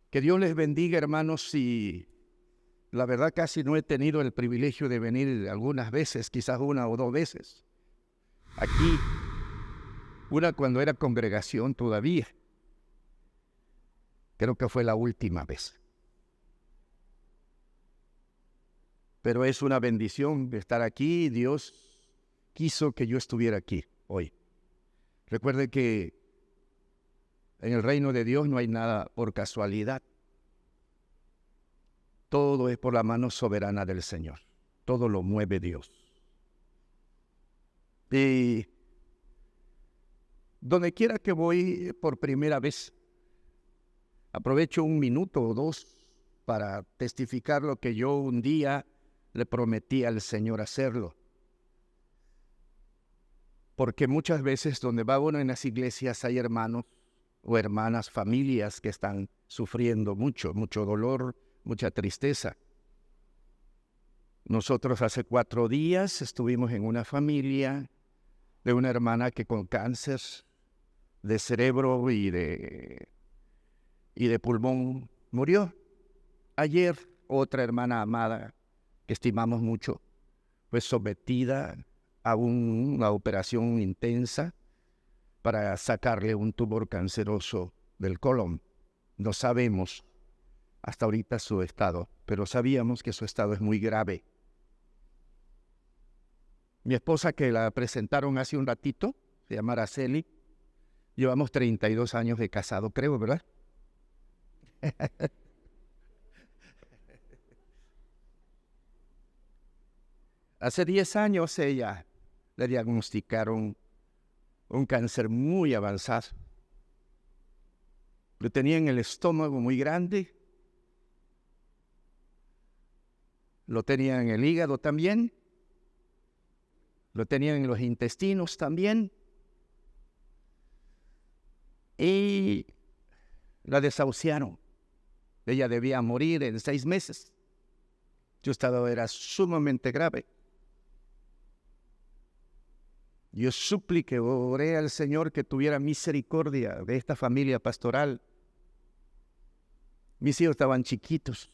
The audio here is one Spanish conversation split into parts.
Que Dios les bendiga, hermanos, y la verdad casi no he tenido el privilegio de venir algunas veces, quizás una o dos veces. Aquí, una cuando era congregación todavía. Creo que fue la última vez. Pero es una bendición estar aquí. Dios quiso que yo estuviera aquí hoy. Recuerde que en el reino de Dios no hay nada por casualidad. Todo es por la mano soberana del Señor. Todo lo mueve Dios. Y donde quiera que voy por primera vez, aprovecho un minuto o dos para testificar lo que yo un día le prometí al Señor hacerlo. Porque muchas veces donde va uno en las iglesias hay hermanos o hermanas, familias que están sufriendo mucho dolor, mucha tristeza. Nosotros hace 4 días estuvimos en una familia de una hermana que con cáncer de cerebro y de pulmón murió. Ayer otra hermana amada que estimamos mucho fue sometida a una operación intensa para sacarle un tumor canceroso del colon. No sabemos hasta ahorita su estado, pero sabíamos que su estado es muy grave. Mi esposa, que la presentaron hace un ratito, se llama Araceli, llevamos 32 años de casado, creo, ¿verdad? Hace 10 años ella le diagnosticaron un cáncer muy avanzado. Lo tenía en el estómago muy grande, lo tenía en el hígado también, lo tenía en los intestinos también, y la desahuciaron. Ella debía morir en 6 meses. Su estado era sumamente grave. Yo supliqué, oré al Señor que tuviera misericordia de esta familia pastoral. Mis hijos estaban chiquitos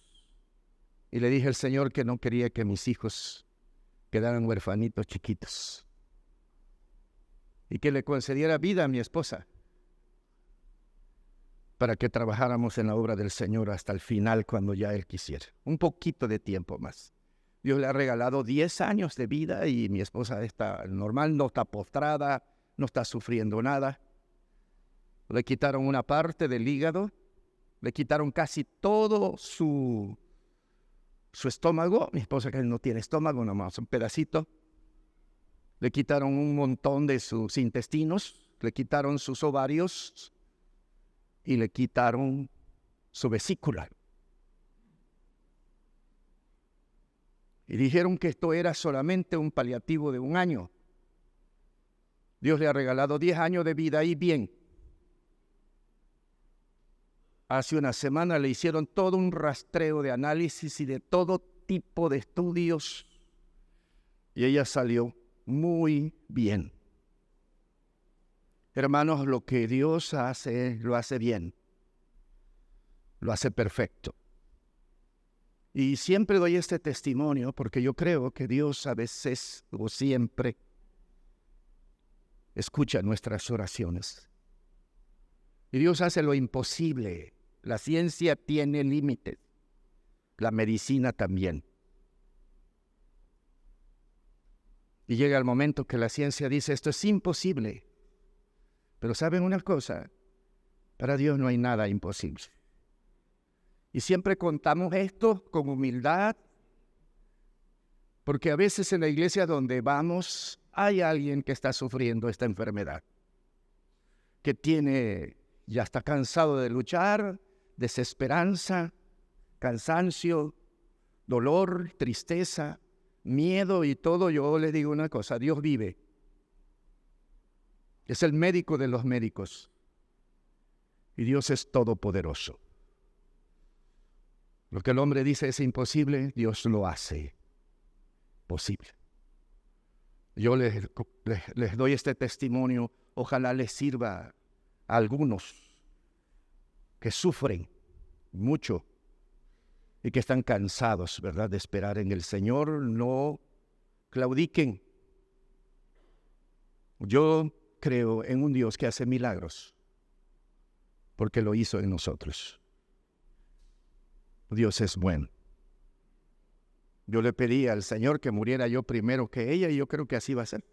y le dije al Señor que no quería que mis hijos quedaran huerfanitos chiquitos y que le concediera vida a mi esposa para que trabajáramos en la obra del Señor hasta el final cuando ya Él quisiera. Un poquito de tiempo más. Dios le ha regalado 10 años de vida y mi esposa está normal, no está postrada, no está sufriendo nada. Le quitaron una parte del hígado, le quitaron casi todo su estómago. Mi esposa que no tiene estómago, nomás un pedacito. Le quitaron un montón de sus intestinos, le quitaron sus ovarios y le quitaron su vesícula. Y dijeron que esto era solamente un paliativo de 1 año. Dios le ha regalado 10 años de vida y bien. Hace una semana le hicieron todo un rastreo de análisis y de todo tipo de estudios. Y ella salió muy bien. Hermanos, lo que Dios hace, lo hace bien. Lo hace perfecto. Y siempre doy este testimonio porque yo creo que Dios a veces o siempre escucha nuestras oraciones. Y Dios hace lo imposible. La ciencia tiene límites. La medicina también. Y llega el momento que la ciencia dice, esto es imposible. Pero ¿saben una cosa? Para Dios no hay nada imposible. Y siempre contamos esto con humildad, porque a veces en la iglesia donde vamos hay alguien que está sufriendo esta enfermedad, que ya está cansado de luchar, desesperanza, cansancio, dolor, tristeza, miedo y todo. Yo les digo una cosa, Dios vive. Es el médico de los médicos. Y Dios es todopoderoso. Lo que el hombre dice es imposible, Dios lo hace posible. Yo les doy este testimonio, ojalá les sirva a algunos que sufren mucho y que están cansados, ¿verdad?, de esperar en el Señor, no claudiquen. Yo creo en un Dios que hace milagros, porque lo hizo en nosotros. Dios es bueno. Yo le pedí al Señor que muriera yo primero que ella y yo creo que así va a ser.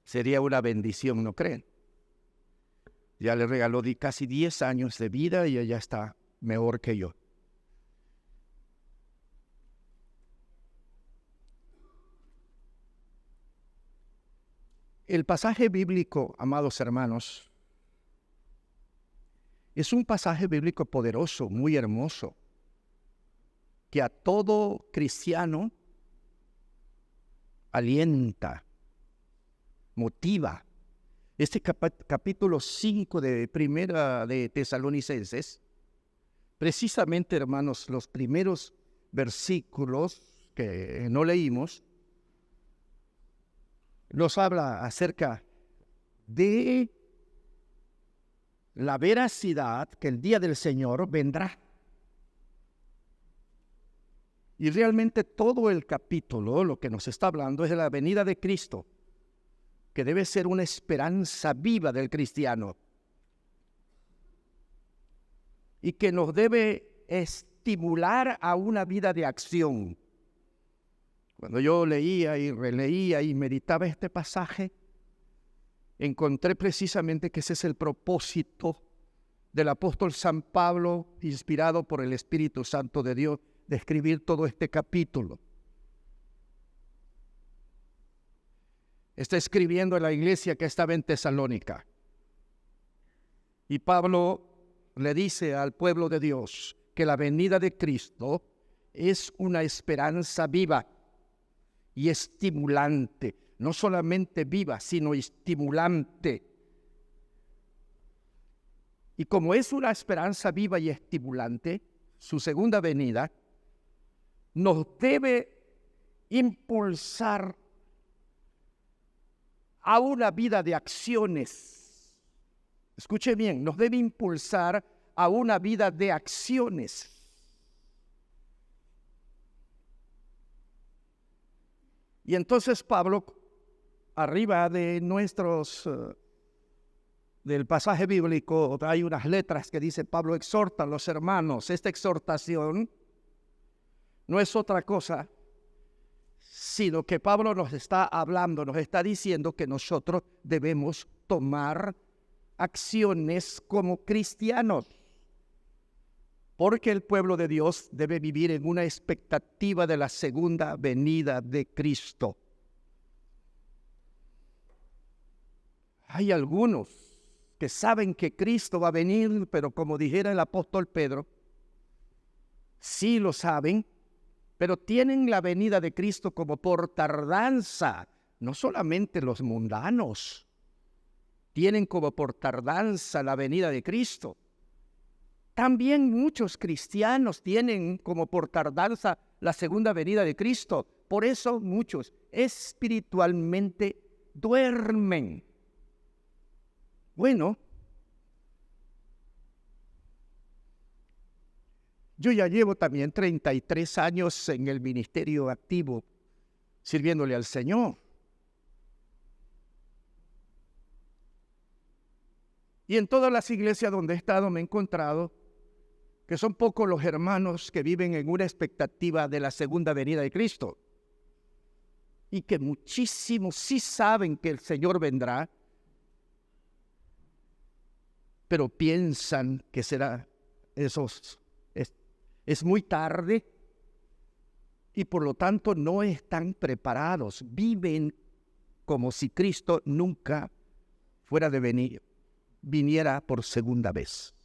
Sería una bendición, ¿no creen? Ya le regaló casi 10 años de vida y ella está mejor que yo. El pasaje bíblico, amados hermanos, es un pasaje bíblico poderoso, muy hermoso, que a todo cristiano alienta, motiva. Este capítulo 5 de Primera de Tesalonicenses, precisamente, hermanos, los primeros versículos que no leímos, nos habla acerca de la veracidad que el día del Señor vendrá. Y realmente todo el capítulo lo que nos está hablando es de la venida de Cristo, que debe ser una esperanza viva del cristiano y que nos debe estimular a una vida de acción. Cuando yo leía y releía y meditaba este pasaje, encontré precisamente que ese es el propósito del apóstol San Pablo, inspirado por el Espíritu Santo de Dios, de escribir todo este capítulo. Está escribiendo a la iglesia que estaba en Tesalónica. Y Pablo le dice al pueblo de Dios que la venida de Cristo es una esperanza viva y estimulante. No solamente viva, sino estimulante. Y como es una esperanza viva y estimulante, su segunda venida nos debe impulsar a una vida de acciones. Escuche bien, nos debe impulsar a una vida de acciones. Y entonces Pablo, arriba de del pasaje bíblico, hay unas letras que dice: Pablo exhorta a los hermanos. Esta exhortación no es otra cosa, sino que Pablo nos está hablando, nos está diciendo que nosotros debemos tomar acciones como cristianos, porque el pueblo de Dios debe vivir en una expectativa de la segunda venida de Cristo. Hay algunos que saben que Cristo va a venir, pero como dijera el apóstol Pedro, sí lo saben, pero tienen la venida de Cristo como por tardanza. No solamente los mundanos tienen como por tardanza la venida de Cristo. También muchos cristianos tienen como por tardanza la segunda venida de Cristo. Por eso muchos espiritualmente duermen. Bueno, yo ya llevo también 33 años en el ministerio activo, sirviéndole al Señor. Y en todas las iglesias donde he estado me he encontrado que son pocos los hermanos que viven en una expectativa de la segunda venida de Cristo. Y que muchísimos sí saben que el Señor vendrá, pero piensan que será es muy tarde y por lo tanto no están preparados. Viven como si Cristo nunca fuera de venir, viniera por segunda vez.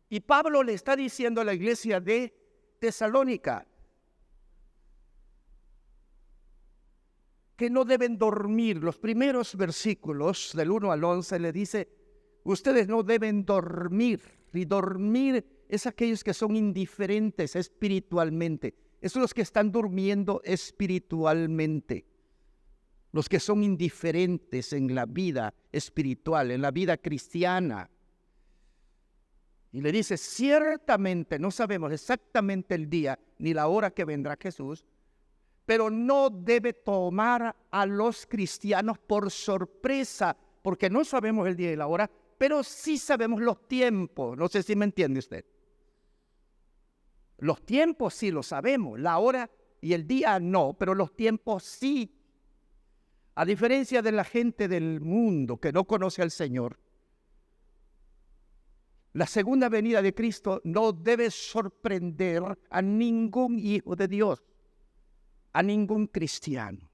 Y Pablo le está diciendo a la iglesia de Tesalónica que no deben dormir. Los primeros versículos del 1 al 11 le dice: ustedes no deben dormir. Y dormir es aquellos que son indiferentes espiritualmente. Esos son los que están durmiendo espiritualmente. los que son indiferentes en la vida espiritual, en la vida cristiana. Y le dice, ciertamente no sabemos exactamente el día ni la hora que vendrá Jesús, pero no debe tomar a los cristianos por sorpresa, porque no sabemos el día y la hora, pero sí sabemos los tiempos. No sé si me entiende usted. Los tiempos sí lo sabemos, la hora y el día no, pero los tiempos sí. A diferencia de la gente del mundo que no conoce al Señor, la segunda venida de Cristo no debe sorprender a ningún hijo de Dios, a ningún cristiano.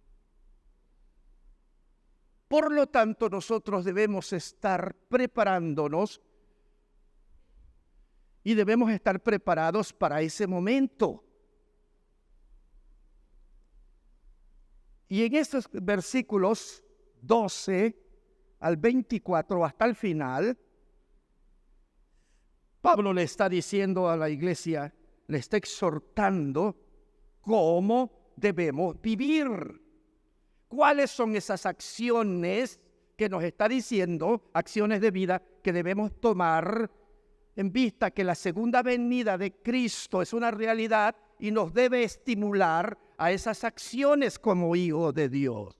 Por lo tanto, nosotros debemos estar preparándonos y debemos estar preparados para ese momento. Y en estos versículos 12 al 24 hasta el final, Pablo le está diciendo a la iglesia, le está exhortando cómo debemos vivir. ¿Cuáles son esas acciones que nos está diciendo, acciones de vida que debemos tomar en vista que la segunda venida de Cristo es una realidad y nos debe estimular a esas acciones como hijos de Dios?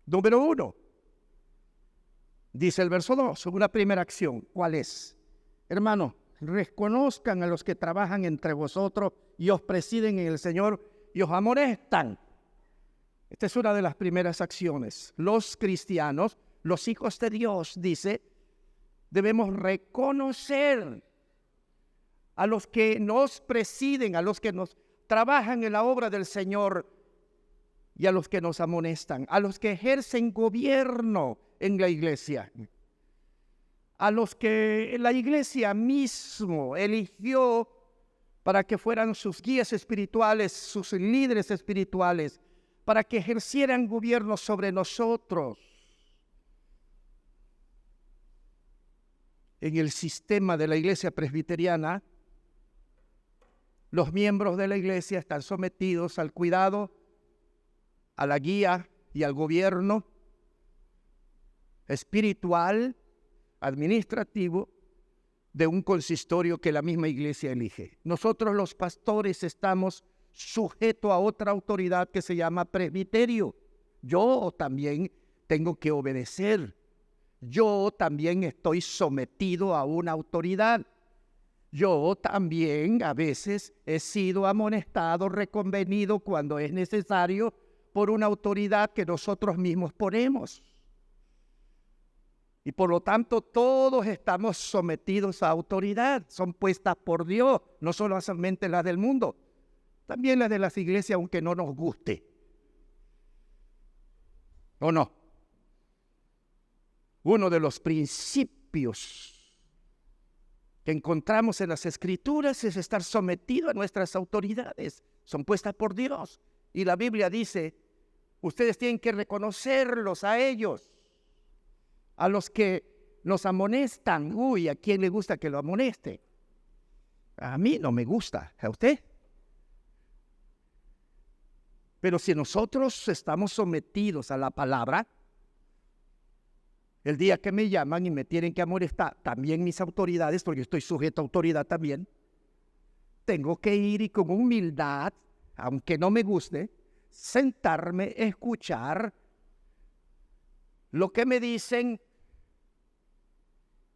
Número 1. Dice el verso 2, una primera acción. ¿Cuál es? Hermanos, reconozcan a los que trabajan entre vosotros y os presiden en el Señor y os amonestan. Esta es una de las primeras acciones. Los cristianos, los hijos de Dios, dice, debemos reconocer a los que nos presiden, a los que nos trabajan en la obra del Señor y a los que nos amonestan, a los que ejercen gobierno en la iglesia, a los que la iglesia mismo eligió para que fueran sus guías espirituales, sus líderes espirituales, para que ejercieran gobierno sobre nosotros. En el sistema de la iglesia presbiteriana, los miembros de la iglesia están sometidos al cuidado, a la guía y al gobierno espiritual, administrativo, de un consistorio que la misma iglesia elige. Nosotros los pastores estamos sujetos a otra autoridad que se llama presbiterio. Yo también tengo que obedecer. Yo también estoy sometido a una autoridad. Yo también a veces he sido amonestado, reconvenido cuando es necesario por una autoridad que nosotros mismos ponemos. Y por lo tanto todos estamos sometidos a autoridad, son puestas por Dios, no solamente las del mundo, también las de las iglesias, aunque no nos guste. ¿O no? Uno de los principios que encontramos en las Escrituras es estar sometido a nuestras autoridades, son puestas por Dios. Y la Biblia dice, ustedes tienen que reconocerlos a ellos. A los que nos amonestan. Uy, ¿a quién le gusta que lo amoneste? A mí no me gusta. ¿A usted? Pero si nosotros estamos sometidos a la palabra, el día que me llaman y me tienen que amonestar, también mis autoridades, porque estoy sujeto a autoridad también, tengo que ir y con humildad, aunque no me guste, sentarme, escuchar lo que me dicen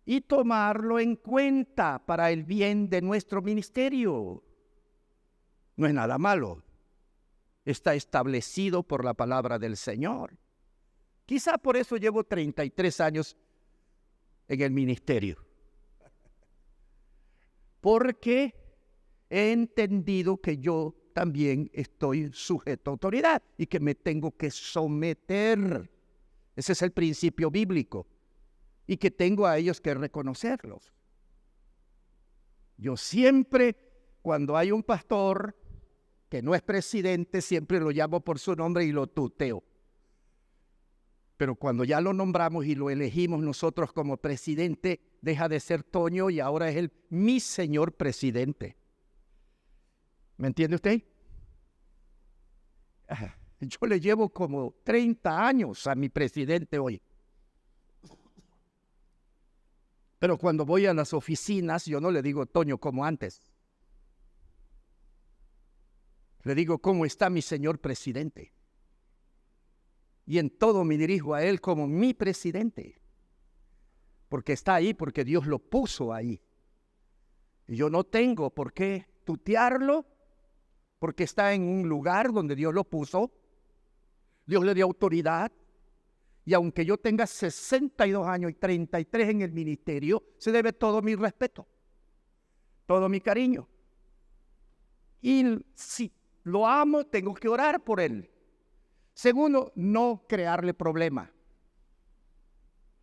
y tomarlo en cuenta para el bien de nuestro ministerio. No es nada malo. Está establecido por la palabra del Señor. Quizá por eso llevo 33 años en el ministerio. Porque he entendido que yo también estoy sujeto a autoridad y que me tengo que someter. Ese es el principio bíblico y que tengo a ellos que reconocerlos. Yo siempre, cuando hay un pastor que no es presidente, siempre lo llamo por su nombre y lo tuteo. Pero cuando ya lo nombramos y lo elegimos nosotros como presidente, deja de ser Toño y ahora es mi señor presidente. ¿Me entiende usted? Yo le llevo como 30 años a mi presidente hoy. Pero cuando voy a las oficinas, yo no le digo Toño como antes. Le digo, ¿cómo está mi señor presidente? Y en todo me dirijo a él como mi presidente. Porque está ahí, porque Dios lo puso ahí. Y yo no tengo por qué tutearlo, porque está en un lugar donde Dios lo puso. Dios le dio autoridad. Y aunque yo tenga 62 años y 33 en el ministerio, se debe todo mi respeto, todo mi cariño. Y si lo amo, tengo que orar por él. Segundo, no crearle problemas.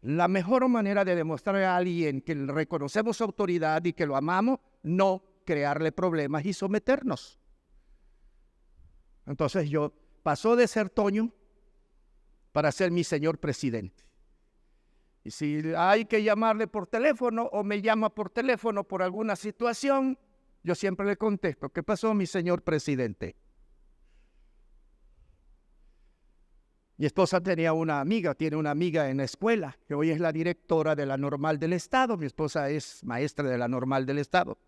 La mejor manera de demostrar a alguien que reconocemos su autoridad y que lo amamos, no crearle problemas y someternos. Entonces yo pasó de ser Toño para ser mi señor presidente. Y si hay que llamarle por teléfono o me llama por teléfono por alguna situación, yo siempre le contesto, ¿qué pasó, mi señor presidente? Mi esposa tiene una amiga en la escuela, que hoy es la directora de la Normal del Estado. Mi esposa es maestra de la Normal del Estado.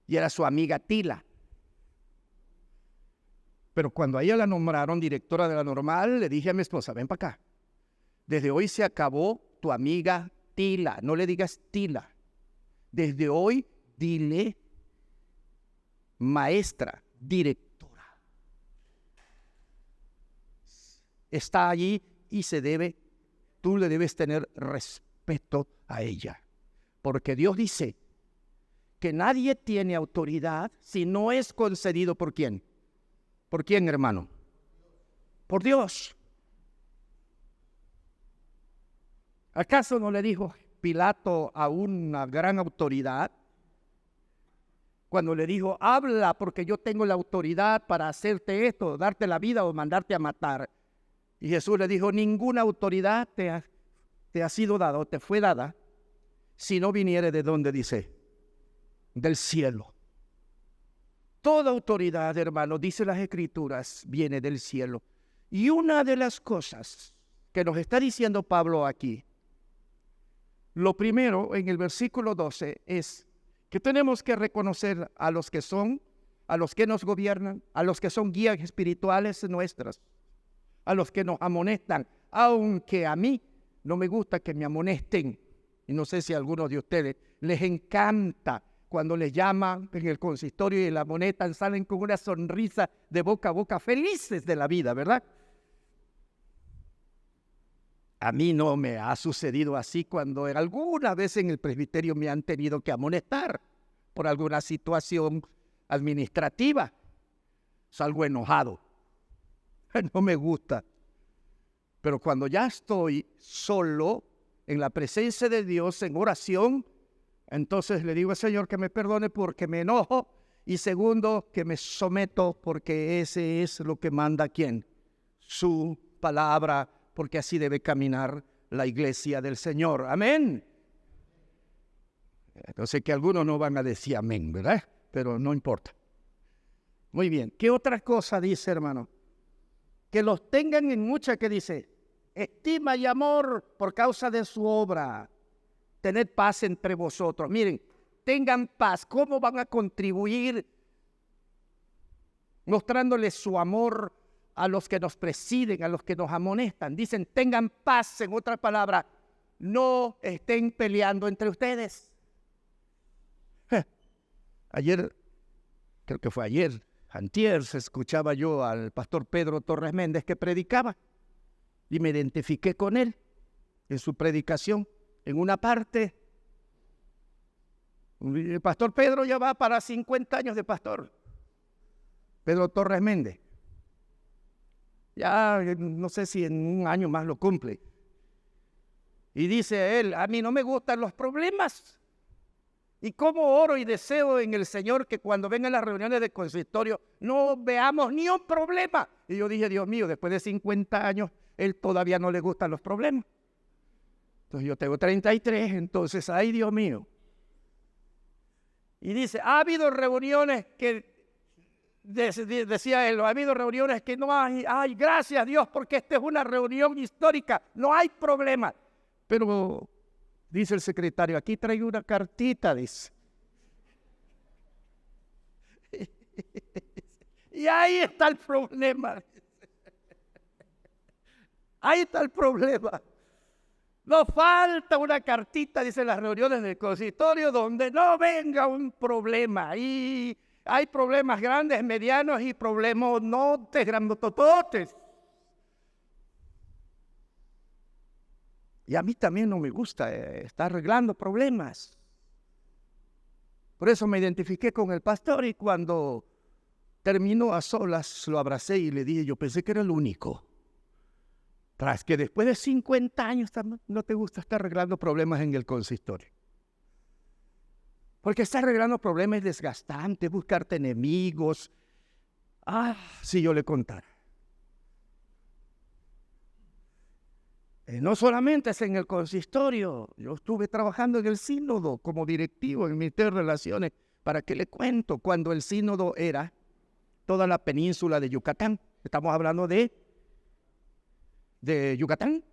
Y era su amiga Tila. Pero cuando a ella la nombraron directora de la Normal, le dije a mi esposa, ven para acá. Desde hoy se acabó tu amiga Tila. No le digas Tila. Desde hoy, dile maestra, directora. Está allí y tú le debes tener respeto a ella. Porque Dios dice que nadie tiene autoridad si no es concedido ¿por quién? ¿Por quién, hermano? Por Dios. ¿Acaso no le dijo Pilato a una gran autoridad? Cuando le dijo, habla porque yo tengo la autoridad para hacerte esto, darte la vida o mandarte a matar. Y Jesús le dijo, ninguna autoridad te ha sido dada o te fue dada si no viniere de donde dice, del cielo. Toda autoridad, hermano, dice las Escrituras, viene del cielo. Y una de las cosas que nos está diciendo Pablo aquí, lo primero en el versículo 12 es que tenemos que reconocer a los que nos gobiernan, a los que son guías espirituales nuestras, a los que nos amonestan, aunque a mí no me gusta que me amonesten. Y no sé si a algunos de ustedes les encanta cuando les llaman en el consistorio y la amonestan, salen con una sonrisa de boca a boca, felices de la vida, ¿verdad? A mí no me ha sucedido así cuando alguna vez en el presbiterio me han tenido que amonestar por alguna situación administrativa. Salgo enojado. No me gusta. Pero cuando ya estoy solo en la presencia de Dios en oración, entonces le digo al Señor que me perdone porque me enojo y segundo que me someto porque ese es lo que manda ¿quién? Su palabra, porque así debe caminar la iglesia del Señor. Amén. Entonces que algunos no van a decir amén, ¿verdad? Pero no importa. Muy bien. ¿Qué otra cosa dice, hermano? Que los tengan en mucha, que dice, estima y amor por causa de su obra. Tened paz entre vosotros. Miren, tengan paz. ¿Cómo van a contribuir mostrándoles su amor a los que nos presiden, a los que nos amonestan? Dicen, tengan paz. En otras palabras, no estén peleando entre ustedes. Ayer, creo que fue ayer, antier, se escuchaba yo al pastor Pedro Torres Méndez que predicaba y me identifiqué con él en su predicación. En una parte, el pastor Pedro ya va para 50 años de pastor. Pedro Torres Méndez. Ya no sé si en un año más lo cumple. Y dice él, a mí no me gustan los problemas. Y cómo oro y deseo en el Señor que cuando vengan las reuniones de consistorio no veamos ni un problema. Y yo dije, Dios mío, después de 50 años, él todavía no le gustan los problemas. Entonces yo tengo 33, entonces, ay Dios mío. Y dice, ha habido reuniones que, decía él, ha habido reuniones que no hay, ay, gracias a Dios, porque esta es una reunión histórica, no hay problema. Pero, dice el secretario, aquí traigo una cartita, dice. Y ahí está el problema. Ahí está el problema. Nos falta una cartita, dice, en las reuniones del consistorio, donde no venga un problema. Y hay problemas grandes, medianos y problemas notes, grandotototes. Y a mí también no me gusta estar arreglando problemas. Por eso me identifiqué con el pastor y cuando terminó a solas lo abracé y le dije, yo pensé que era el único. Tras que después de 50 años no te gusta estar arreglando problemas en el consistorio. Porque estar arreglando problemas es desgastante, buscarte enemigos. Si yo le contara. No solamente es en el consistorio, yo estuve trabajando en el sínodo como directivo en el Ministerio de Relaciones. ¿Para qué le cuento? Cuando el sínodo era toda la península de Yucatán. Estamos hablando de Yucatán,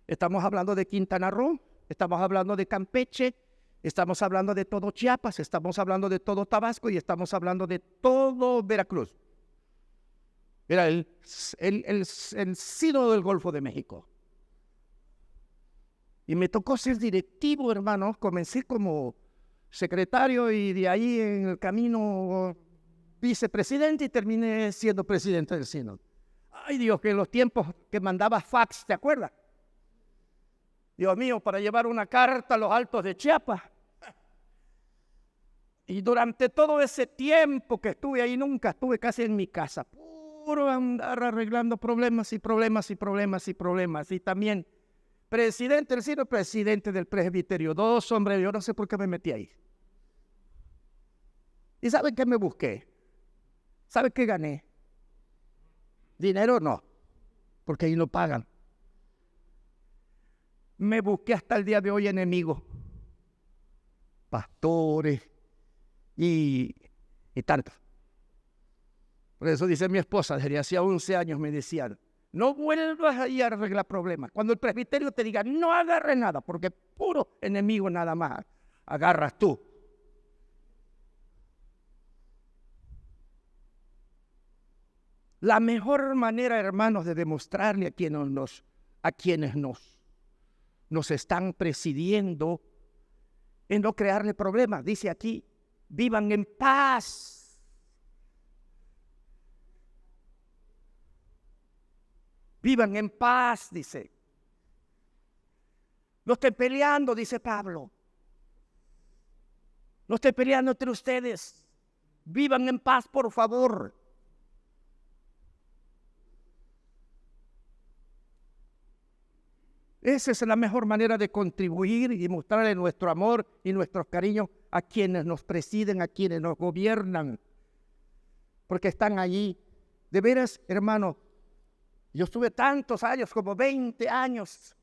estamos hablando de Quintana Roo, estamos hablando de Campeche, estamos hablando de todo Chiapas, estamos hablando de todo Tabasco y estamos hablando de todo Veracruz. Era el sínodo del Golfo de México. Y me tocó ser directivo, hermano. Comencé como secretario y de ahí en el camino vicepresidente y terminé siendo presidente del sínodo. Ay, Dios, que en los tiempos que mandaba fax, ¿te acuerdas? Dios mío, para llevar una carta a los Altos de Chiapas. Y durante todo ese tiempo que estuve ahí, nunca estuve casi en mi casa. Puro andar arreglando problemas y problemas y problemas y problemas. Y también presidente del sínodo, presidente del presbiterio. Dos hombres, yo no sé por qué me metí ahí. ¿Y saben qué me busqué? ¿Saben qué gané? Dinero no, porque ahí no pagan. Me busqué hasta el día de hoy enemigos, pastores y tantos. Por eso dice mi esposa, desde hacía 11 años me decían, no vuelvas ahí a arreglar problemas. Cuando el presbiterio te diga, no agarres nada, porque puro enemigo nada más agarras tú. La mejor manera, hermanos, de demostrarle a quienes nos están presidiendo es no crearle problemas. Dice aquí, vivan en paz. Vivan en paz, dice. No estén peleando, dice Pablo. No estén peleando entre ustedes. Vivan en paz, por favor. Esa es la mejor manera de contribuir y mostrarle nuestro amor y nuestro cariño a quienes nos presiden, a quienes nos gobiernan, porque están allí. De veras, hermano, yo estuve tantos años, como 20 años,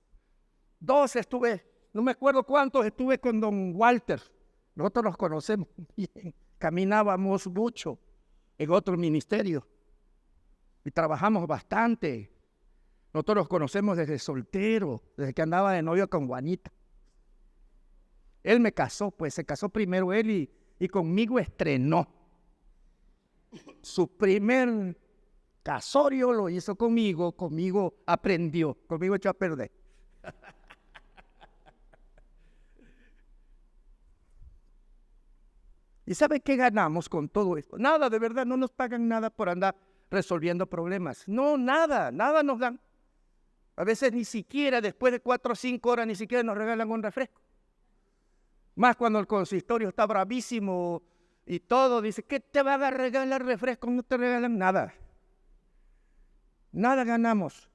12 estuve, no me acuerdo cuántos, estuve con don Walter. Nosotros nos conocemos bien, caminábamos mucho en otro ministerio y trabajamos bastante. Nosotros los conocemos desde soltero, desde que andaba de novio con Juanita. Él me casó, pues se casó primero él y conmigo estrenó. Su primer casorio lo hizo conmigo aprendió, conmigo echó a perder. ¿Y sabe qué ganamos con todo esto? Nada, de verdad, no nos pagan nada por andar resolviendo problemas. No, nada nos dan. A veces ni siquiera, después de 4 o 5 horas, ni siquiera nos regalan un refresco. Más cuando el consistorio está bravísimo y todo, dice, ¿qué te va a regalar refresco? No te regalan nada. Nada ganamos.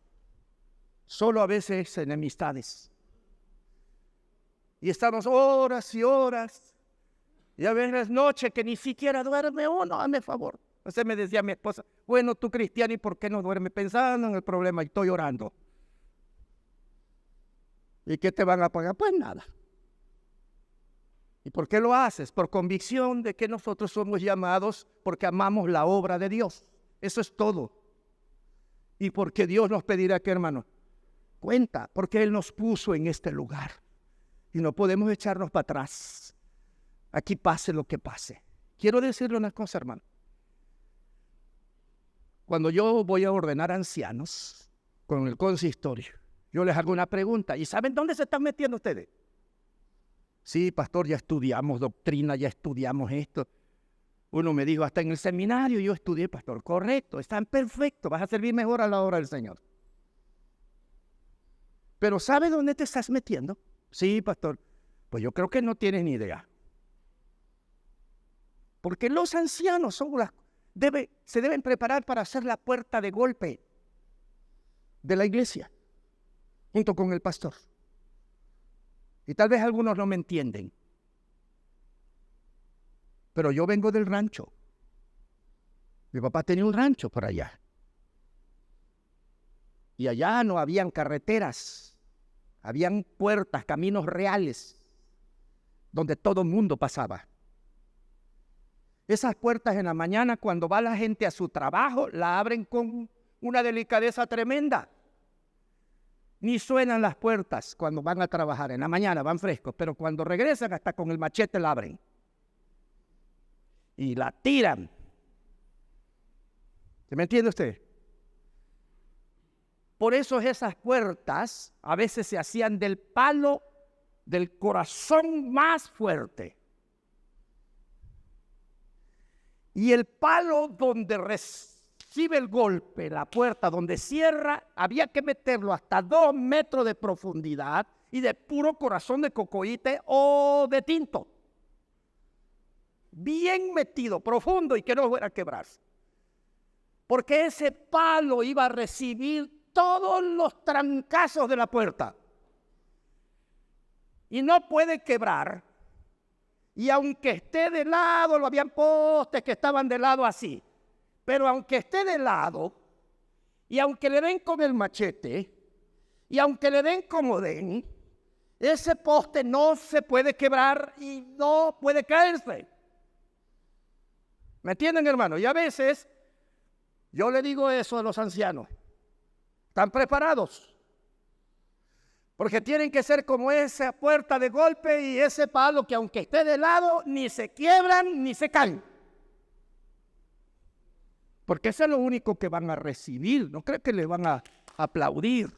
Solo a veces enemistades. Y estamos horas y horas. Y a veces noche que ni siquiera duerme uno, hazme favor. Usted me decía a mi esposa, bueno, tú cristiano, ¿y por qué no duerme? Pensando en el problema y estoy orando. ¿Y qué te van a pagar? Pues nada. ¿Y por qué lo haces? Por convicción de que nosotros somos llamados porque amamos la obra de Dios. Eso es todo. Y porque Dios nos pedirá que, hermano, cuenta, porque Él nos puso en este lugar. Y no podemos echarnos para atrás. Aquí pase lo que pase. Quiero decirle una cosa, hermano. Cuando yo voy a ordenar ancianos con el consistorio, yo les hago una pregunta. ¿Y saben dónde se están metiendo ustedes? Sí, pastor, ya estudiamos doctrina, ya estudiamos esto. Uno me dijo, hasta en el seminario yo estudié, pastor. Correcto, están perfectos, vas a servir mejor a la obra del Señor. Pero ¿sabe dónde te estás metiendo? Sí, pastor, pues yo creo que no tienes ni idea. Porque los ancianos se deben preparar para hacer la puerta de golpe de la iglesia, junto con el pastor. Y tal vez algunos no me entienden, pero yo vengo del rancho. Mi papá tenía un rancho por allá. Y allá no habían carreteras, habían puertas, caminos reales, donde todo el mundo pasaba. Esas puertas en la mañana, cuando va la gente a su trabajo, la abren con una delicadeza tremenda. Ni suenan las puertas cuando van a trabajar. En la mañana van frescos, pero cuando regresan hasta con el machete la abren. Y la tiran. ¿Se me entiende usted? Por eso esas puertas a veces se hacían del palo del corazón más fuerte. Y el palo donde recibe el golpe, la puerta donde cierra, había que meterlo hasta 2 metros de profundidad y de puro corazón de cocoíte o de tinto. Bien metido, profundo y que no fuera a quebrarse. Porque ese palo iba a recibir todos los trancazos de la puerta. Y no puede quebrar. Y aunque esté de lado, lo habían postes que estaban de lado así. Pero aunque esté de lado, y aunque le den con el machete, y aunque le den como den, ese poste no se puede quebrar y no puede caerse. ¿Me entienden, hermano? Y a veces yo le digo eso a los ancianos. ¿Están preparados? Porque tienen que ser como esa puerta de golpe y ese palo que aunque esté de lado, ni se quiebran ni se caen. Porque eso es lo único que van a recibir. No creo que le van a aplaudir.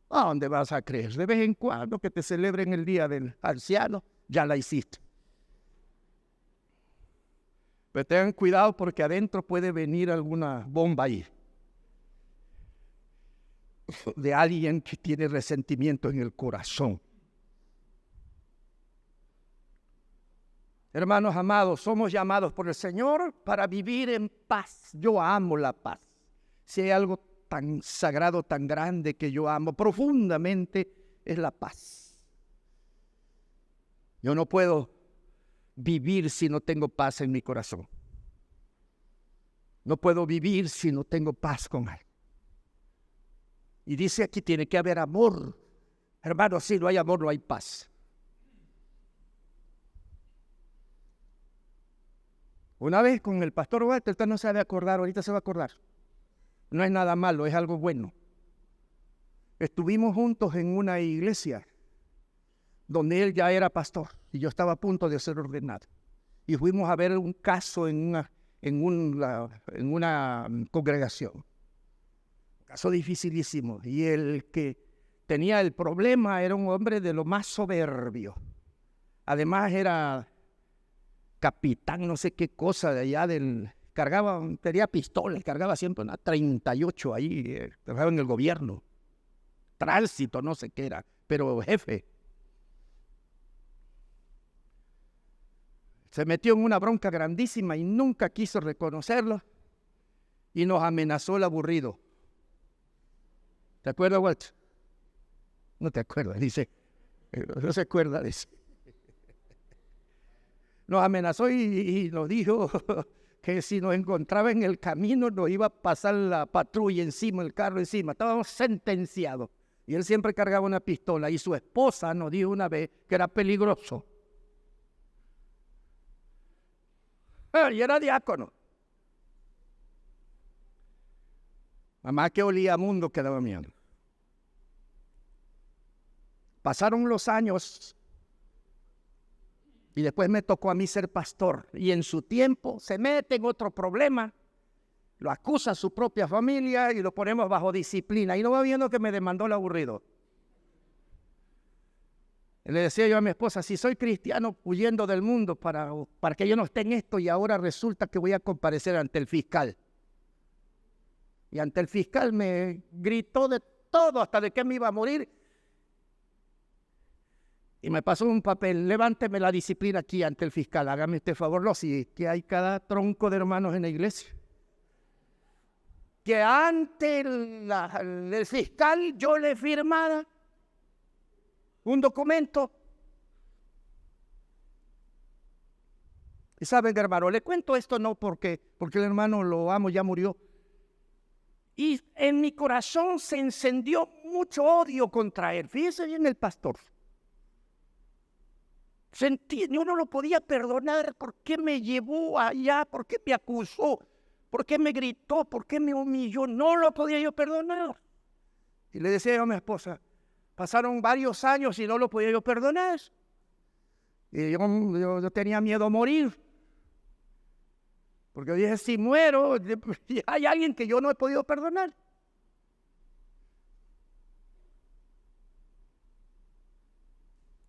¿A dónde vas a creer? De vez en cuando que te celebren el día del anciano, ya la hiciste. Pero tengan cuidado porque adentro puede venir alguna bomba ahí. De alguien que tiene resentimiento en el corazón. Hermanos amados, somos llamados por el Señor para vivir en paz. Yo amo la paz. Si hay algo tan sagrado, tan grande que yo amo profundamente, es la paz. Yo no puedo vivir si no tengo paz en mi corazón. No puedo vivir si no tengo paz con Él. Y dice aquí, tiene que haber amor. Hermanos, si no hay amor, no hay paz. Una vez con el pastor Walter, usted no se ha de acordar, ahorita se va a acordar. No es nada malo, es algo bueno. Estuvimos juntos en una iglesia donde él ya era pastor y yo estaba a punto de ser ordenado. Y fuimos a ver un caso en una congregación. Caso dificilísimo. Y el que tenía el problema era un hombre de lo más soberbio. Además era capitán, no sé qué cosa de allá tenía pistolas, cargaba siempre una 38 ahí, trabajaba en el gobierno. Tránsito, no sé qué era, pero jefe. Se metió en una bronca grandísima y nunca quiso reconocerlo y nos amenazó el aburrido. ¿Te acuerdas, Walter? No te acuerdas, dice. No se acuerda de eso. Nos amenazó y nos dijo que si nos encontraba en el camino nos iba a pasar la patrulla encima, el carro encima. Estábamos sentenciados. Y él siempre cargaba una pistola. Y su esposa nos dijo una vez que era peligroso. Y era diácono. Mamá que olía a mundo que daba miedo. Pasaron los años y después me tocó a mí ser pastor. Y en su tiempo se mete en otro problema, lo acusa a su propia familia y lo ponemos bajo disciplina. Y no va viendo que me demandó el aburrido. Le decía yo a mi esposa, si soy cristiano huyendo del mundo para que yo no esté en esto, y ahora resulta que voy a comparecer ante el fiscal. Y ante el fiscal me gritó de todo, hasta de que me iba a morir. Y me pasó un papel: levánteme la disciplina aquí ante el fiscal, hágame este favor. No, si que hay cada tronco de hermanos en la iglesia. Que ante el fiscal yo le firmara un documento. Y saben, hermano, le cuento esto no porque el hermano lo amo, ya murió. Y en mi corazón se encendió mucho odio contra él. Fíjese bien el pastor. Yo no lo podía perdonar. ¿Por qué me llevó allá? ¿Por qué me acusó? ¿Por qué me gritó? ¿Por qué me humilló? No lo podía yo perdonar. Y le decía yo a mi esposa, pasaron varios años y no lo podía yo perdonar. Y yo tenía miedo a morir. Porque yo dije, si muero, hay alguien que yo no he podido perdonar.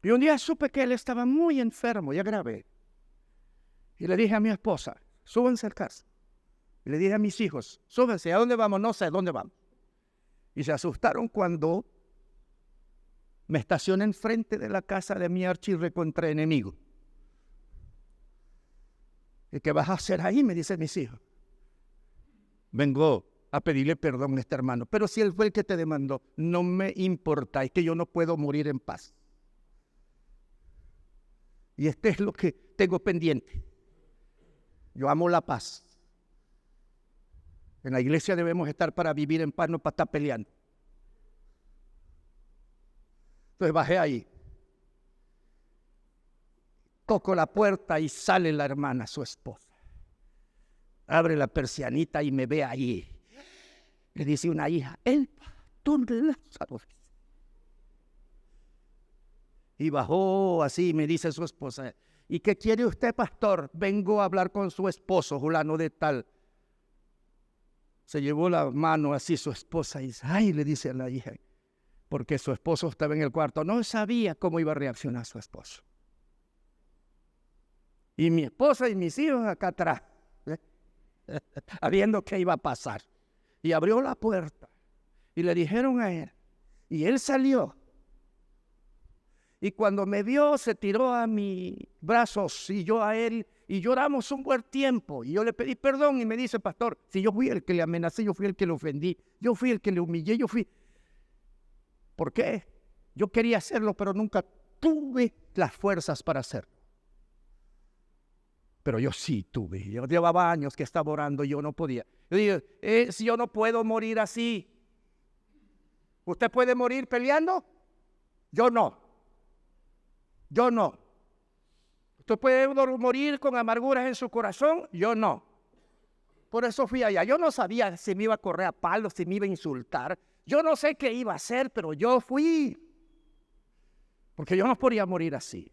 Y un día supe que él estaba muy enfermo, ya grave. Y le dije a mi esposa, súbanse al carro. Y le dije a mis hijos, súbanse, ¿a dónde vamos? No sé, ¿a dónde vamos? Y se asustaron cuando me estacioné enfrente de la casa de mi archirrecontraenemigo. ¿Y qué vas a hacer ahí?, me dicen mis hijos. Vengo a pedirle perdón a este hermano. Pero si él fue el que te demandó, no me importa, es que yo no puedo morir en paz. Y este es lo que tengo pendiente. Yo amo la paz. En la iglesia debemos estar para vivir en paz, no para estar peleando. Entonces bajé ahí. Toco la puerta y sale la hermana, su esposa. Abre la persianita y me ve ahí. Le dice una hija, el pastor Lázaro. Y bajó así, me dice su esposa, ¿y qué quiere usted, pastor? Vengo a hablar con su esposo, fulano de tal. Se llevó la mano así su esposa y dice, ay, le dice a la hija, porque su esposo estaba en el cuarto. No sabía cómo iba a reaccionar su esposo. Y mi esposa y mis hijos acá atrás, viendo qué iba a pasar. Y abrió la puerta y le dijeron a él, y él salió. Y cuando me vio, se tiró a mis brazos y yo a él, y lloramos un buen tiempo. Y yo le pedí perdón y me dice, pastor, si yo fui el que le amenacé, yo fui el que le ofendí, yo fui el que le humillé, yo fui. ¿Por qué? Yo quería hacerlo, pero nunca tuve las fuerzas para hacerlo. Pero yo sí tuve. Yo llevaba años que estaba orando y yo no podía. Yo digo, si yo no puedo morir así. ¿Usted puede morir peleando? Yo no. Yo no. ¿Usted puede morir con amarguras en su corazón? Yo no. Por eso fui allá. Yo no sabía si me iba a correr a palos, si me iba a insultar. Yo no sé qué iba a hacer, pero yo fui. Porque yo no podía morir así.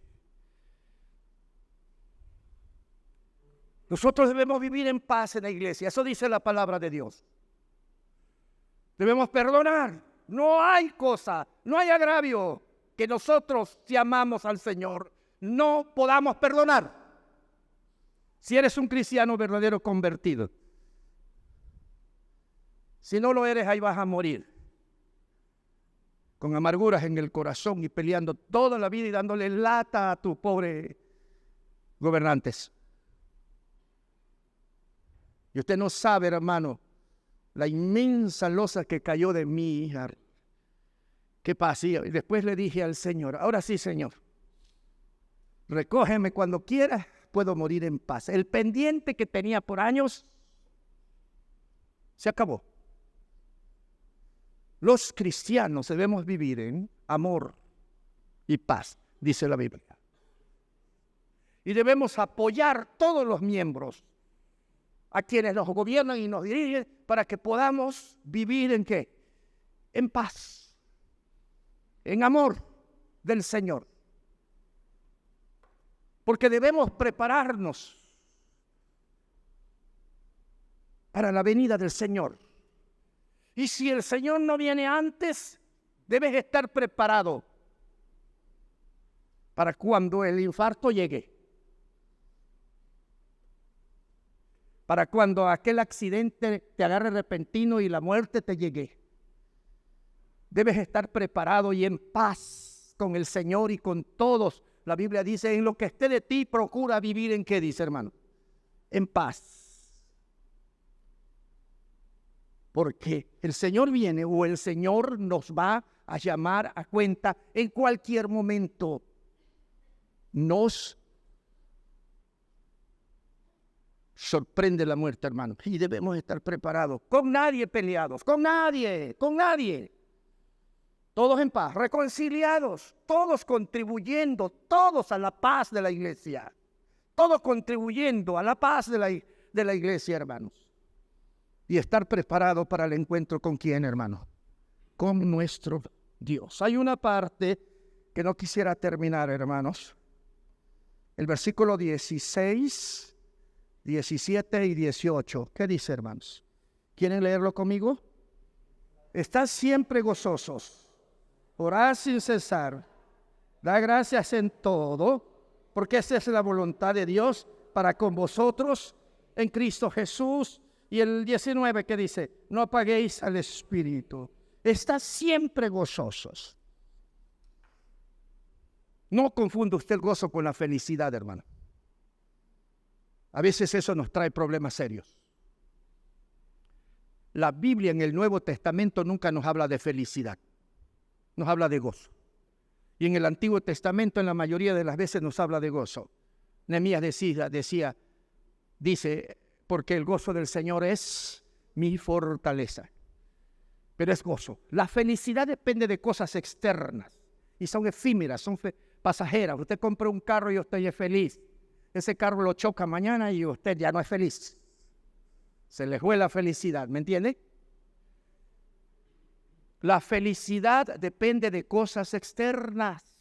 Nosotros debemos vivir en paz en la iglesia. Eso dice la palabra de Dios. Debemos perdonar. No hay cosa, no hay agravio que nosotros, si amamos al Señor, no podamos perdonar. Si eres un cristiano verdadero convertido. Si no lo eres, ahí vas a morir. Con amarguras en el corazón y peleando toda la vida y dándole lata a tus pobres gobernantes. Y usted no sabe, hermano, la inmensa losa que cayó de mí. ¿Qué pasó? Y después le dije al Señor, ahora sí, Señor, recógeme cuando quieras, puedo morir en paz. El pendiente que tenía por años se acabó. Los cristianos debemos vivir en amor y paz, dice la Biblia. Y debemos apoyar todos los miembros a quienes nos gobiernan y nos dirigen para que podamos vivir ¿en qué? En paz, en amor del Señor. Porque debemos prepararnos para la venida del Señor. Y si el Señor no viene antes, debes estar preparado para cuando el infarto llegue. Para cuando aquel accidente te agarre repentino y la muerte te llegue. Debes estar preparado y en paz con el Señor y con todos. La Biblia dice, en lo que esté de ti, procura vivir en ¿qué dice, hermano? En paz. Porque el Señor viene o el Señor nos va a llamar a cuenta en cualquier momento. Nos sorprende la muerte, hermano, y debemos estar preparados. Con nadie peleados, con nadie. Todos en paz, reconciliados, todos contribuyendo, todos a la paz de la iglesia. Todos contribuyendo a la paz de la iglesia, hermanos. Y estar preparado para el encuentro con ¿quién, hermano? Con nuestro Dios. Hay una parte que no quisiera terminar, hermanos. El versículo 16, 17 y 18. ¿Qué dice, hermanos? ¿Quieren leerlo conmigo? Estad siempre gozosos. Orad sin cesar. Da gracias en todo, porque esa es la voluntad de Dios para con vosotros en Cristo Jesús. Y el 19 que dice, no apaguéis al Espíritu. Estad siempre gozosos. No confunda usted el gozo con la felicidad, hermano. A veces eso nos trae problemas serios. La Biblia en el Nuevo Testamento nunca nos habla de felicidad. Nos habla de gozo. Y en el Antiguo Testamento en la mayoría de las veces nos habla de gozo. Nehemías dice, porque el gozo del Señor es mi fortaleza. Pero es gozo. La felicidad depende de cosas externas. Y son efímeras, son pasajeras. Usted compra un carro y usted es feliz. Ese carro lo choca mañana y usted ya no es feliz. Se le fue la felicidad, ¿me entiende? La felicidad depende de cosas externas.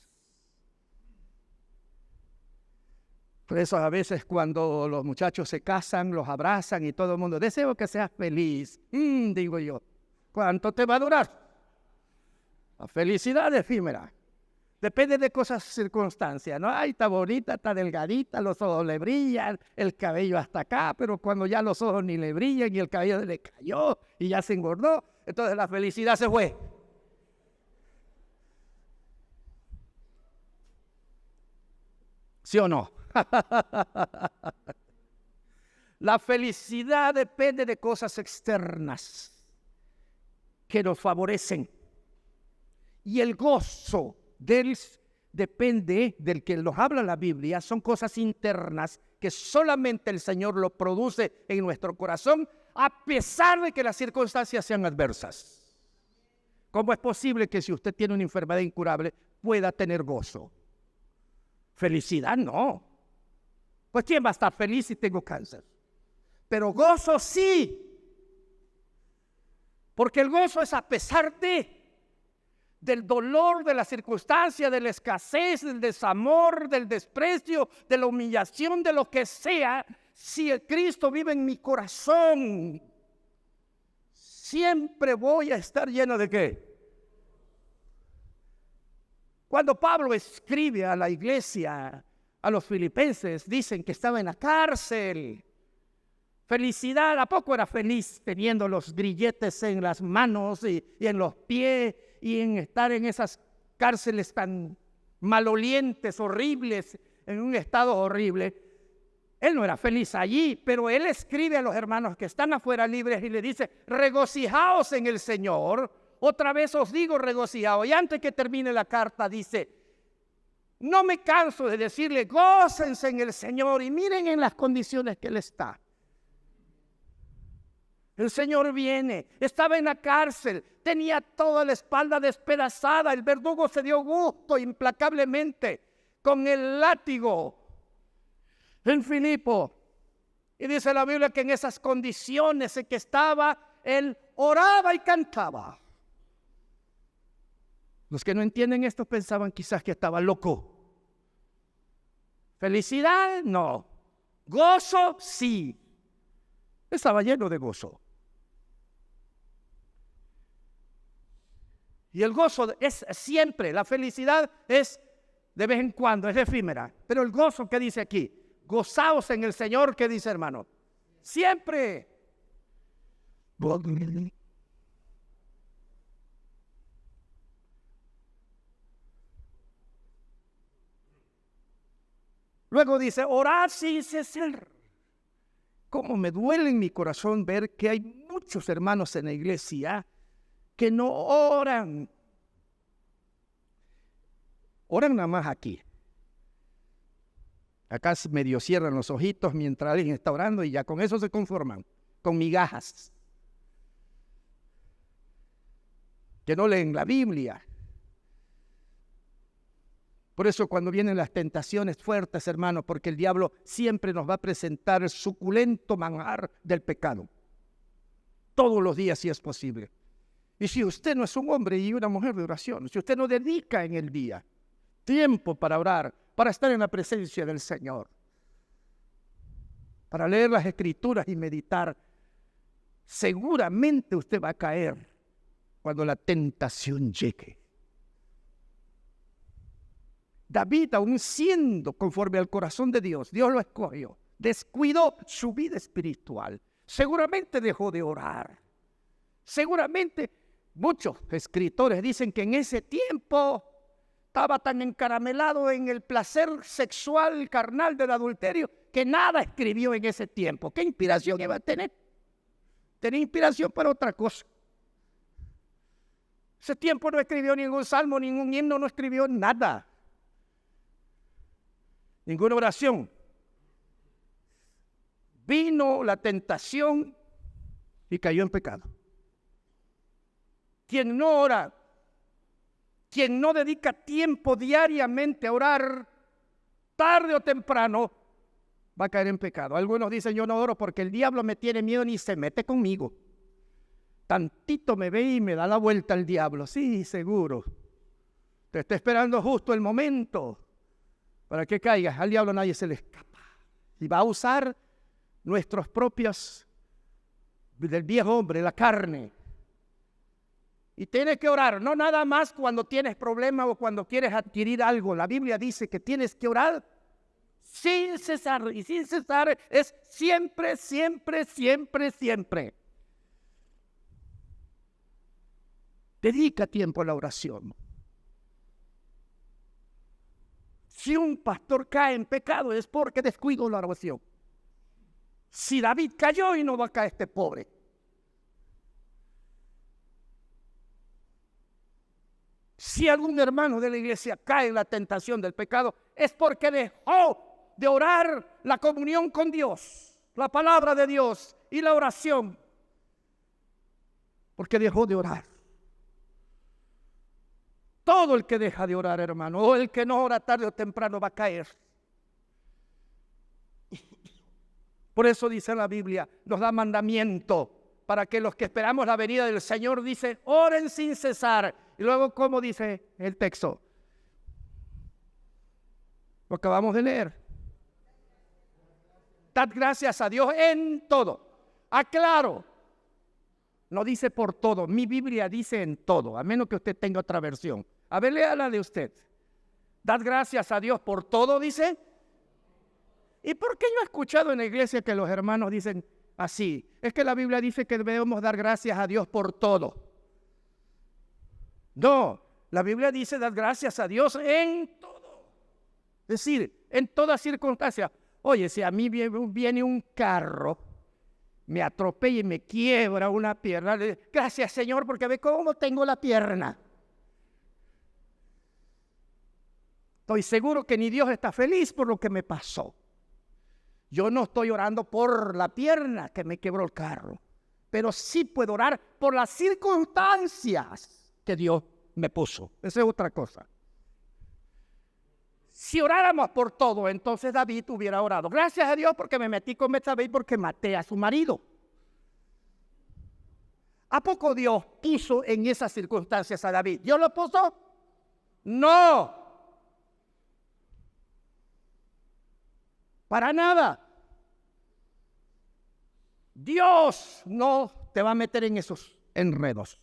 Por eso a veces cuando los muchachos se casan, los abrazan y todo el mundo, deseo que seas feliz. Digo yo, ¿cuánto te va a durar? La felicidad efímera. Depende de cosas, circunstancias, ¿no? Ay, está bonita, está delgadita, los ojos le brillan, el cabello hasta acá, pero cuando ya los ojos ni le brillan y el cabello le cayó y ya se engordó, entonces la felicidad se fue. ¿Sí o no? La felicidad depende de cosas externas que nos favorecen. Y el gozo depende del que nos habla la Biblia, son cosas internas que solamente el Señor lo produce en nuestro corazón, a pesar de que las circunstancias sean adversas. ¿Cómo es posible que si usted tiene una enfermedad incurable pueda tener gozo? Felicidad no. Pues ¿quién va a estar feliz si tengo cáncer? Pero gozo sí. Porque el gozo es a pesar del dolor, de la circunstancia, de la escasez, del desamor, del desprecio, de la humillación, de lo que sea. Si el Cristo vive en mi corazón, siempre voy a estar lleno de ¿qué? Cuando Pablo escribe a la iglesia, a los filipenses, dicen que estaba en la cárcel. Felicidad, ¿a poco era feliz teniendo los grilletes en las manos y en los pies y en estar en esas cárceles tan malolientes, horribles, en un estado horrible? Él no era feliz allí, pero él escribe a los hermanos que están afuera libres y le dice, regocijaos en el Señor. Otra vez os digo regocijaos. Y antes que termine la carta dice, no me canso de decirle, gócense en el Señor y miren en las condiciones que él está. El Señor viene, estaba en la cárcel, tenía toda la espalda despedazada, el verdugo se dio gusto implacablemente con el látigo en Filipo. Y dice la Biblia que en esas condiciones en que estaba, él oraba y cantaba. Los que no entienden esto pensaban quizás que estaba loco. Felicidad, no. Gozo, sí. Estaba lleno de gozo. Y el gozo es siempre, la felicidad es de vez en cuando, es efímera. Pero el gozo que dice aquí, gozaos en el Señor, ¿qué dice, hermano? Siempre. Luego dice, orad sin cesar. Cómo me duele en mi corazón ver que hay muchos hermanos en la iglesia que no oran. Oran nada más aquí. Acá medio cierran los ojitos mientras alguien está orando y ya con eso se conforman, con migajas. Que no leen la Biblia. Por eso cuando vienen las tentaciones fuertes, hermanos, porque el diablo siempre nos va a presentar el suculento manjar del pecado. Todos los días si es posible. Y si usted no es un hombre y una mujer de oración, si usted no dedica en el día tiempo para orar, para estar en la presencia del Señor, para leer las Escrituras y meditar, seguramente usted va a caer cuando la tentación llegue. David, aún siendo conforme al corazón de Dios, Dios lo escogió, descuidó su vida espiritual. Seguramente dejó de orar. Seguramente muchos escritores dicen que en ese tiempo estaba tan encaramelado en el placer sexual carnal del adulterio que nada escribió en ese tiempo. ¿Qué inspiración iba a tener? Tenía inspiración para otra cosa. Ese tiempo no escribió ningún salmo, ningún himno, no escribió nada. Ninguna oración. Vino la tentación y cayó en pecado. Quien no ora, quien no dedica tiempo diariamente a orar, tarde o temprano, va a caer en pecado. Algunos dicen, yo no oro porque el diablo me tiene miedo ni se mete conmigo. Tantito me ve y me da la vuelta el diablo. Sí, seguro. Te está esperando justo el momento para que caigas. Al diablo nadie se le escapa. Y va a usar nuestros propios, del viejo hombre, la carne. Y tienes que orar, no nada más cuando tienes problemas o cuando quieres adquirir algo. La Biblia dice que tienes que orar sin cesar. Y sin cesar es siempre, siempre, siempre, siempre. Dedica tiempo a la oración. Si un pastor cae en pecado es porque descuidó la oración. Si David cayó y no va a caer este pobre. Si algún hermano de la iglesia cae en la tentación del pecado, es porque dejó de orar la comunión con Dios, la palabra de Dios y la oración. Porque dejó de orar. Todo el que deja de orar, hermano, o el que no ora tarde o temprano va a caer. Por eso dice la Biblia, nos da mandamiento para que los que esperamos la venida del Señor, dice, oren sin cesar. Y luego, ¿cómo dice el texto? Lo acabamos de leer. Dad gracias a Dios en todo. Aclaro. No dice por todo. Mi Biblia dice en todo, a menos que usted tenga otra versión. A ver, lea la de usted. Dad gracias a Dios por todo, dice. ¿Y por qué yo he escuchado en la iglesia que los hermanos dicen así? Es que la Biblia dice que debemos dar gracias a Dios por todo. No, la Biblia dice dar gracias a Dios en todo. Es decir, en toda circunstancia. Oye, si a mí viene un carro, me atropella y me quiebra una pierna, le digo, gracias Señor porque ve cómo tengo la pierna. Estoy seguro que ni Dios está feliz por lo que me pasó. Yo no estoy orando por la pierna que me quebró el carro, pero sí puedo orar por las circunstancias que Dios me puso. Esa es otra cosa. Si oráramos por todo, entonces David hubiera orado: gracias a Dios porque me metí con Betsabé y porque maté a su marido. ¿A poco Dios puso en esas circunstancias a David? ¿Dios lo puso? No. Para nada. Dios no te va a meter en esos enredos.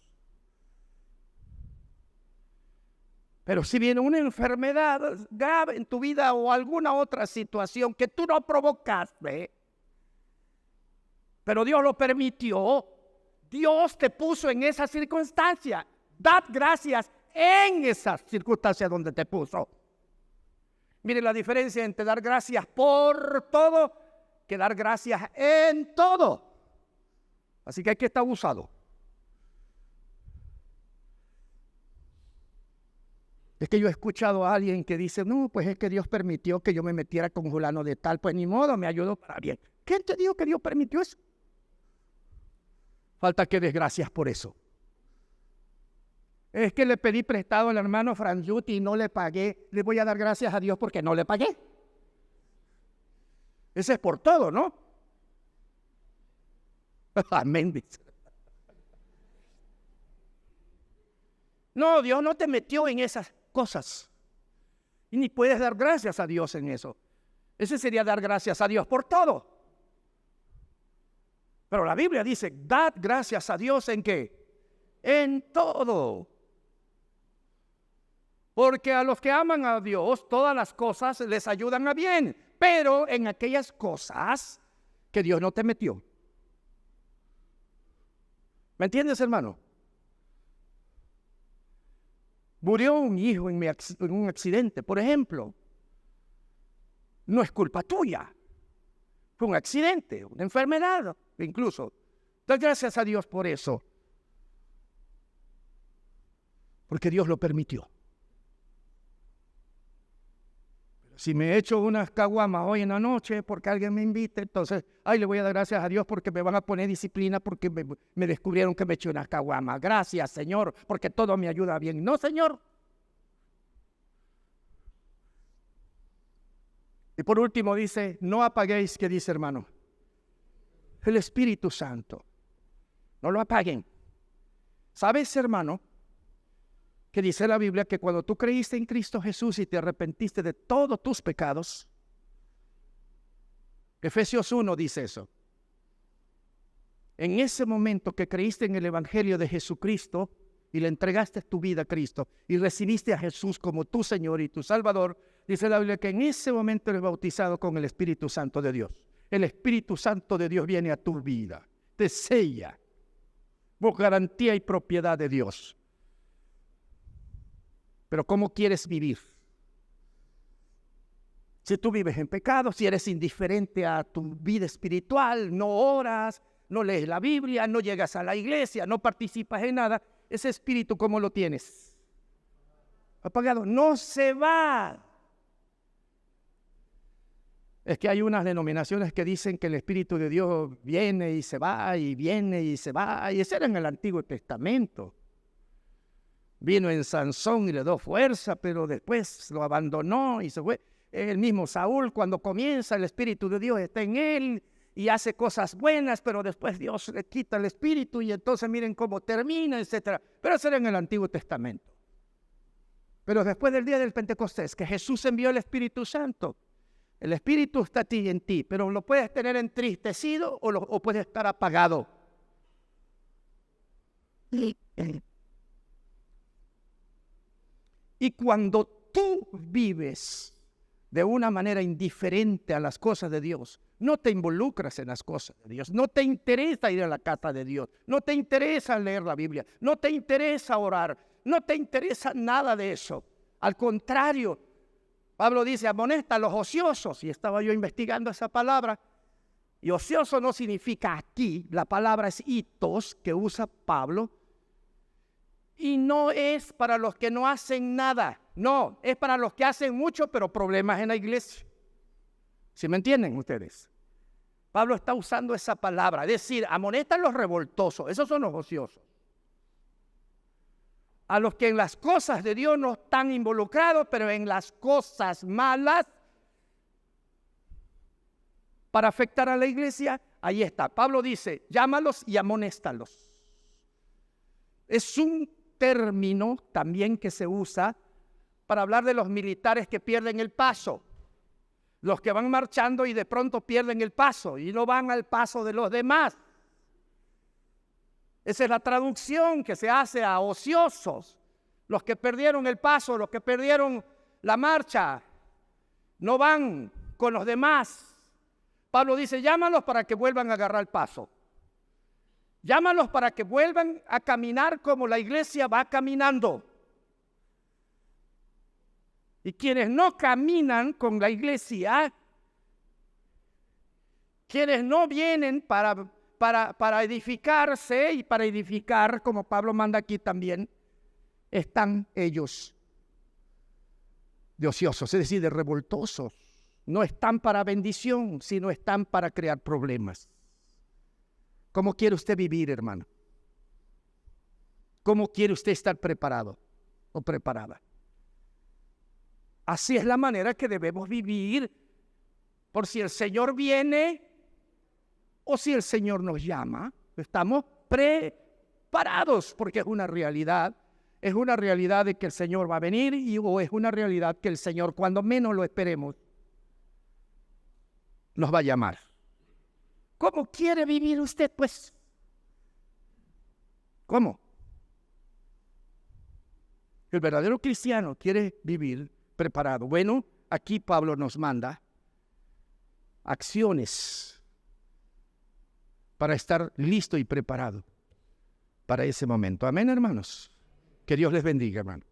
Pero si viene una enfermedad grave en tu vida o alguna otra situación que tú no provocaste, pero Dios lo permitió, Dios te puso en esa circunstancia. Dad gracias en esa circunstancia donde te puso. Mire la diferencia entre dar gracias por todo que dar gracias en todo. Así que hay que estar abusado. Es que yo he escuchado a alguien que dice: no, pues es que Dios permitió que yo me metiera con fulano de tal, pues ni modo, me ayudó para bien. ¿Quién te dijo que Dios permitió eso? Falta que des gracias por eso. Es que le pedí prestado al hermano Franjuti y no le pagué. Le voy a dar gracias a Dios porque no le pagué. Ese es por todo, ¿no? Amén, dice. No, Dios no te metió en esas cosas. Y ni puedes dar gracias a Dios en eso. Ese sería dar gracias a Dios por todo. Pero la Biblia dice: dad gracias a Dios ¿en qué? En todo. Porque a los que aman a Dios, todas las cosas les ayudan a bien. Pero en aquellas cosas que Dios no te metió. ¿Me entiendes, hermano? Murió un hijo en un accidente, por ejemplo. No es culpa tuya. Fue un accidente, una enfermedad, incluso. Da gracias a Dios por eso. Porque Dios lo permitió. Pero si me echo unas caguamas hoy en la noche porque alguien me invite, entonces, le voy a dar gracias a Dios porque me van a poner disciplina porque me descubrieron que me eché unas caguamas. Gracias, Señor, porque todo me ayuda bien. No, Señor. Y por último dice: no apaguéis, ¿qué dice, hermano? El Espíritu Santo. No lo apaguen. ¿Sabes, hermano, que dice la Biblia que cuando tú creíste en Cristo Jesús y te arrepentiste de todos tus pecados? Efesios 1 dice eso. En ese momento que creíste en el Evangelio de Jesucristo y le entregaste tu vida a Cristo y recibiste a Jesús como tu Señor y tu Salvador, dice la Biblia que en ese momento eres bautizado con el Espíritu Santo de Dios. El Espíritu Santo de Dios viene a tu vida, te sella, por garantía y propiedad de Dios. Pero ¿cómo quieres vivir? Si tú vives en pecado, si eres indiferente a tu vida espiritual, no oras, no lees la Biblia, no llegas a la iglesia, no participas en nada, ese espíritu, ¿cómo lo tienes? Apagado. No se va. Es que hay unas denominaciones que dicen que el Espíritu de Dios viene y se va, y viene y se va, y eso era en el Antiguo Testamento. Vino en Sansón y le dio fuerza, pero después lo abandonó y se fue. El mismo Saúl, cuando comienza, el Espíritu de Dios está en él y hace cosas buenas, pero después Dios le quita el Espíritu y entonces miren cómo termina, etc. Pero eso era en el Antiguo Testamento. Pero después del día del Pentecostés, que Jesús envió el Espíritu Santo, el Espíritu está en ti, pero lo puedes tener entristecido o puede estar apagado. Y cuando tú vives de una manera indiferente a las cosas de Dios, no te involucras en las cosas de Dios, no te interesa ir a la casa de Dios, no te interesa leer la Biblia, no te interesa orar, no te interesa nada de eso. Al contrario, Pablo dice: amonesta a los ociosos, y estaba yo investigando esa palabra, y ocioso no significa aquí, la palabra es hitos que usa Pablo, y no es para los que no hacen nada, no, es para los que hacen mucho pero problemas en la iglesia. ¿Sí me entienden ustedes? Pablo está usando esa palabra, es decir, amonesta a los revoltosos, esos son los ociosos. a los que en las cosas de Dios no están involucrados, pero en las cosas malas, para afectar a la iglesia, ahí está. Pablo dice, llámalos y amonéstalos. Es un término también que se usa para hablar de los militares que pierden el paso. Los que van marchando y de pronto pierden el paso y no van al paso de los demás. Esa es la traducción que se hace a ociosos. Los que perdieron el paso, los que perdieron la marcha, no van con los demás. Pablo dice, llámalos para que vuelvan a agarrar el paso. Llámalos para que vuelvan a caminar como la iglesia va caminando. Y quienes no caminan con la iglesia, quienes no vienen para edificarse y para edificar, como Pablo manda aquí también, están ellos de ociosos, es decir, de revoltosos. No están para bendición, sino están para crear problemas. ¿Cómo quiere usted vivir, hermano? ¿Cómo quiere usted estar preparado o preparada? Así es la manera que debemos vivir, por si el Señor viene o si el Señor nos llama. Estamos preparados, porque es una realidad de que el Señor va a venir o es una realidad que el Señor, cuando menos lo esperemos, nos va a llamar. ¿Cómo quiere vivir usted, pues? ¿Cómo? El verdadero cristiano quiere vivir preparado. Bueno, aquí Pablo nos manda acciones para estar listo y preparado para ese momento. Amén, hermanos. Que Dios les bendiga, hermano.